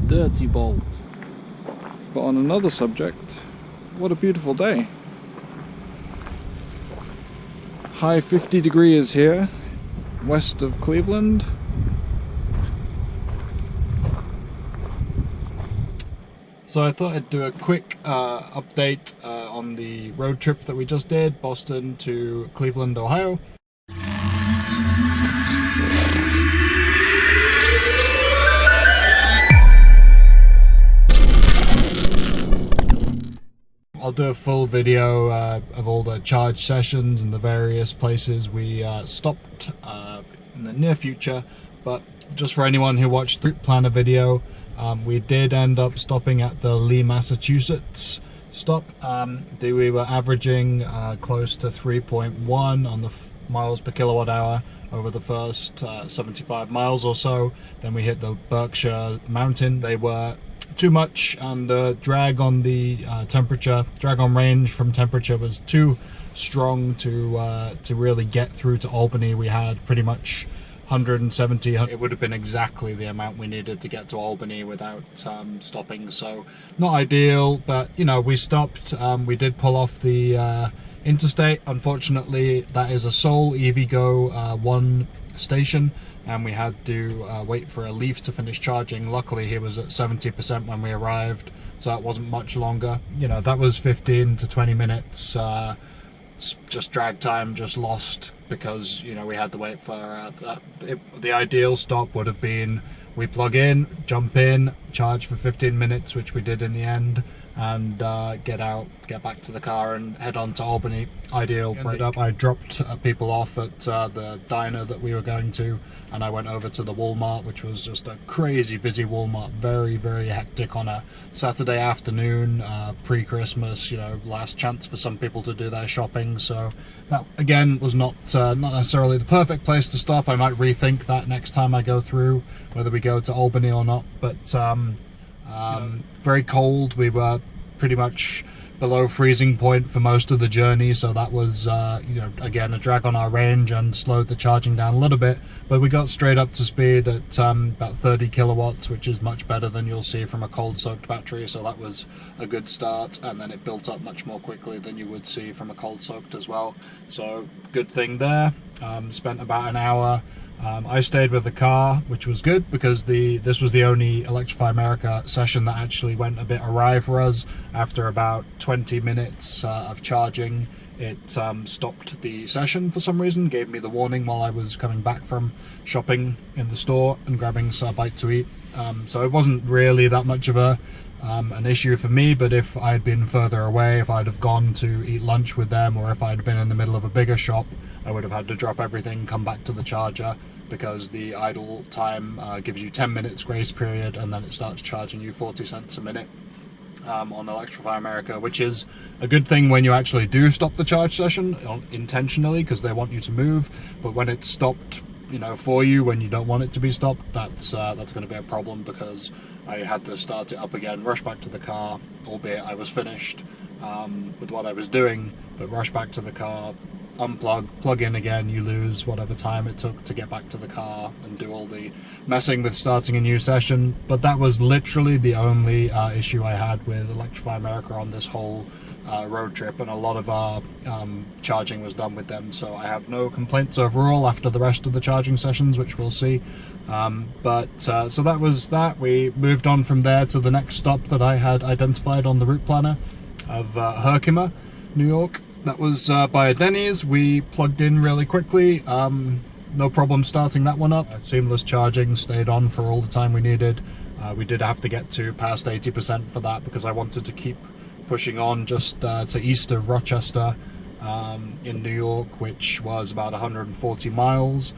dirty bolt. But on another subject, what a beautiful day. High 50 degrees here, west of Cleveland. So I thought I'd do a quick update on the road trip that we just did, Boston to Cleveland, Ohio. I'll do a full video of all the charge sessions and the various places we stopped in the near future, but just for anyone who watched the route planner video, we did end up stopping at the Lee, Massachusetts stop. We were averaging close to 3.1 on the miles per kilowatt hour over the first 75 miles or so. Then we hit the Berkshire Mountain. They were too much, and the drag on the drag on range from temperature was too strong to really get through to Albany. We had pretty much 170. It would have been exactly the amount we needed to get to Albany without stopping, so not ideal, but you know, we stopped. We did pull off the interstate. Unfortunately, that is a sole EVgo 1 station, and we had to wait for a Leaf to finish charging. Luckily he was at 70% when we arrived, so that wasn't much longer. You know, that was 15 to 20 minutes just drag time, just lost, because you know, we had to wait for the ideal stop would have been we plug in, jump in, charge for 15 minutes, which we did in the end, and get out, get back to the car and head on to Albany. Ideal. I dropped people off at the diner that we were going to, and I went over to the Walmart, which was just a crazy busy Walmart, very, very hectic on a Saturday afternoon, pre-Christmas, you know, last chance for some people to do their shopping. So that again was not necessarily the perfect place to stop. I might rethink that next time I go through, whether we go to Albany or not. But very cold. We were pretty much below freezing point for most of the journey, so that was you know, again, a drag on our range and slowed the charging down a little bit, but we got straight up to speed at about 30 kilowatts, which is much better than you'll see from a cold soaked battery, so that was a good start. And then it built up much more quickly than you would see from a cold soaked as well, so good thing there. Spent about an hour. I stayed with the car, which was good, because this was the only Electrify America session that actually went a bit awry for us. After about 20 minutes of charging, it stopped the session for some reason, gave me the warning while I was coming back from shopping in the store and grabbing a bite to eat. So it wasn't really that much of an issue for me, but if I'd been further away, if I'd have gone to eat lunch with them, or if I'd been in the middle of a bigger shop, I would have had to drop everything, come back to the charger, because the idle time gives you 10 minutes grace period, and then it starts charging you 40 cents a minute on Electrify America, which is a good thing when you actually do stop the charge session intentionally, because they want you to move. But when it's stopped, you know, for you, when you don't want it to be stopped, that's going to be a problem, because I had to start it up again, rush back to the car, albeit I was finished with what I was doing, but rush back to the car, unplug, plug in again. You lose whatever time it took to get back to the car and do all the messing with starting a new session. But that was literally the only issue I had with Electrify America on this whole road trip, and a lot of our charging was done with them, so I have no complaints overall after the rest of the charging sessions, which we'll see. So that was that. We moved on from there to the next stop that I had identified on the route planner of Herkimer, New York. That was by a Denny's. We plugged in really quickly, no problem starting that one up. Seamless charging, stayed on for all the time we needed. We did have to get to past 80% for that, because I wanted to keep pushing on just to east of Rochester in New York, which was about 140 miles.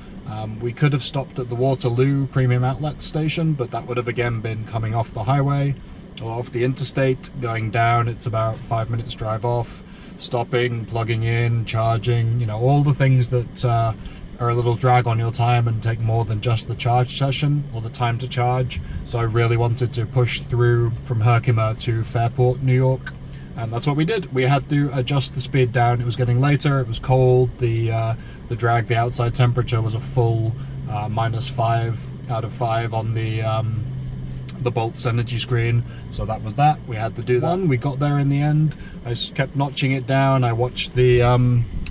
We could have stopped at the Waterloo Premium Outlet station, but that would have again been coming off the highway or off the interstate, going down. It's about 5 minutes drive off. Stopping, plugging in, charging, you know, all the things that are a little drag on your time and take more than just the charge session or the time to charge. So I really wanted to push through from Herkimer to Fairport, New York, and that's what we did. We had to adjust the speed down. It was getting later, it was cold, the drag, the outside temperature was a full -5 out of 5 on the the Bolt's energy screen. So that was that. We had to do that. We got there in the end. I kept notching it down. I watched the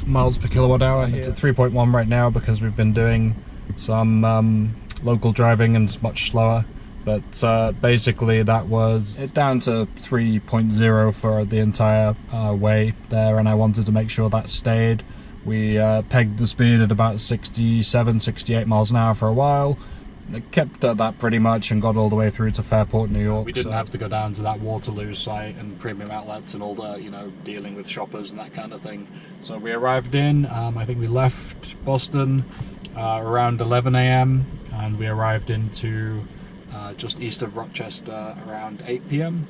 miles per kilowatt hour. It's at 3.1 right now because we've been doing some local driving and it's much slower. But basically that was it down to 3.0 for the entire way there, and I wanted to make sure that stayed. We pegged the speed at about 67, 68 miles an hour for a while. It kept at that pretty much and got all the way through to Fairport, New York. We didn't have to go down to that Waterloo site and premium outlets and all the, you know, dealing with shoppers and that kind of thing. So we arrived in, I think we left Boston around 11 AM and we arrived into just east of Rochester around 8 PM.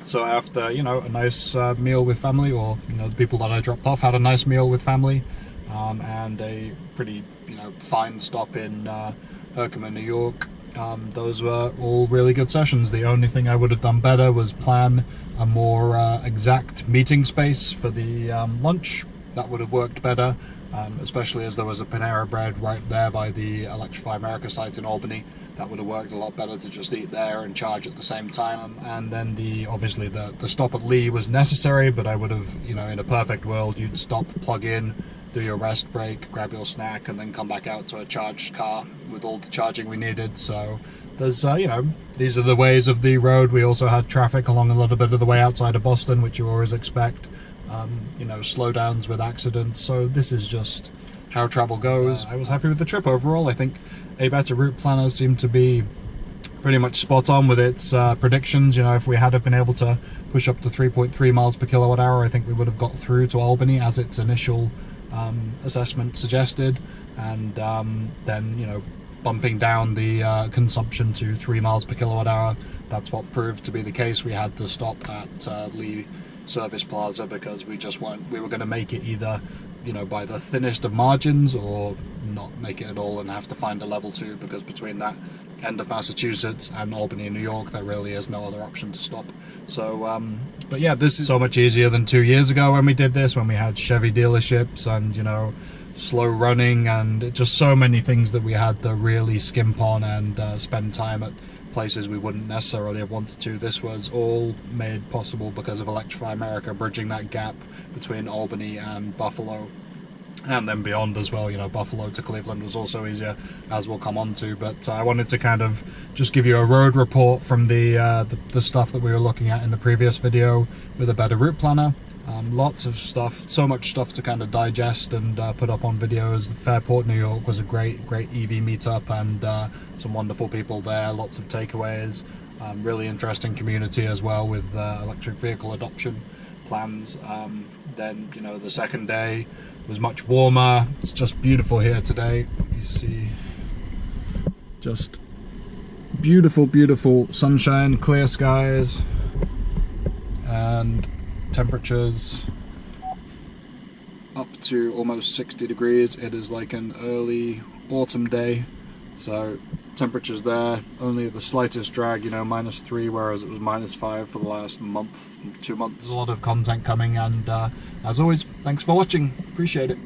So after, you know, a nice meal with family, or, you know, the people that I dropped off had a nice meal with family, and a pretty, you know, fine stop in Herkimer, New York. Those were all really good sessions. The only thing I would have done better was plan a more exact meeting space for the lunch. That would have worked better, especially as there was a Panera Bread right there by the Electrify America site in Albany. That would have worked a lot better to just eat there and charge at the same time. And then obviously the stop at Lee was necessary, but I would have, you know, in a perfect world, you'd stop, plug in, do your rest break, grab your snack, and then come back out to a charged car with all the charging we needed. So there's, you know, these are the ways of the road. We also had traffic along a little bit of the way outside of Boston, which you always expect. You know, slowdowns with accidents. So this is just how travel goes. I was happy with the trip overall. I think a better route planner seemed to be pretty much spot on with its predictions. You know, if we had have been able to push up to 3.3 miles per kilowatt hour, I think we would have got through to Albany as its initial assessment suggested, and then, you know, bumping down the consumption to 3 miles per kilowatt hour. That's what proved to be the case. We had to stop at Lee Service Plaza because we were going to make it either, you know, by the thinnest of margins or not make it at all and have to find a level 2, because between that end of Massachusetts and Albany, New York, there really is no other option to stop. So but yeah, this is so much easier than 2 years ago when we did this, when we had Chevy dealerships and, you know, slow running and just so many things that we had to really skimp on and spend time at places we wouldn't necessarily have wanted to. This was all made possible because of Electrify America bridging that gap between Albany and Buffalo, and then beyond as well. You know, Buffalo to Cleveland was also easier, as we'll come on to. But I wanted to kind of just give you a road report from the stuff that we were looking at in the previous video with a better route planner. Lots of stuff, so much stuff to kind of digest and put up on videos. Fairport, New York was a great EV meetup, and some wonderful people there, lots of takeaways, really interesting community as well with electric vehicle adoption plans. Then, you know, the second day was much warmer. It's just beautiful here today. You see just beautiful sunshine, clear skies, and temperatures up to almost 60 degrees. It is like an early autumn day, so temperatures there, only the slightest drag, you know, -3, whereas it was -5 for the last month, 2 months. There's a lot of content coming, and as always, thanks for watching, appreciate it.